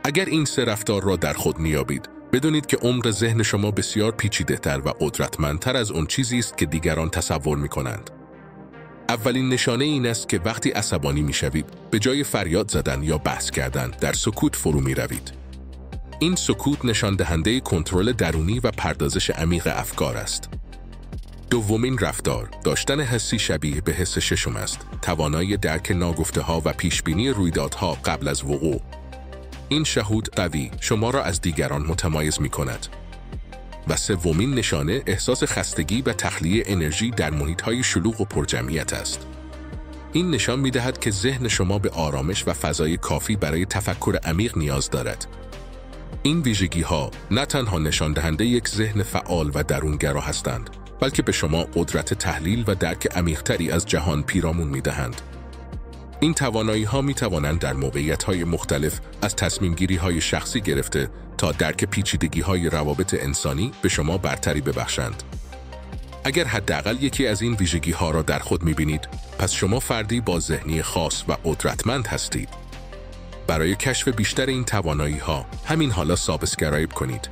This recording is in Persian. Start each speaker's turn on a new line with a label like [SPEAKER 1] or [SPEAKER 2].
[SPEAKER 1] اگر این سه رفتار را در خود میابید، بدونید که عمق ذهن شما بسیار پیچیده‌تر و قدرتمندتر از اون چیزی است که دیگران تصور میکنند. اولین نشانه این است که وقتی عصبانی میشوید، به جای فریاد زدن یا بحث کردن، در سکوت فرو میروید. این سکوت نشان دهنده کنترل درونی و پردازش عمیق افکار است. دومین رفتار، داشتن حسی شبیه به حس ششم است، توانایی درک ناگفته‌ها و پیشبینی رویدادها قبل از وقوع. این شهود قوی شما را از دیگران متمایز می‌کند. و سومین نشانه، احساس خستگی و تخلیه انرژی در محیط‌های شلوغ و پرجمعیت است. این نشان می‌دهد که ذهن شما به آرامش و فضای کافی برای تفکر عمیق نیاز دارد. این ویژگی‌ها نه تنها نشان دهنده یک ذهن فعال و درونگرا هستند، بلکه به شما قدرت تحلیل و درک عمیق‌تری از جهان پیرامون می‌دهند. این توانایی‌ها می‌توانند در موقعیت‌های مختلف از تصمیم‌گیری‌های شخصی گرفته تا درک پیچیدگی‌های روابط انسانی به شما برتری ببخشند. اگر حداقل یکی از این ویژگی‌ها را در خود می‌بینید، پس شما فردی با ذهنی خاص و قدرتمند هستید. برای کشف بیشتر این توانایی‌ها، همین حالا سابسکرایب کنید.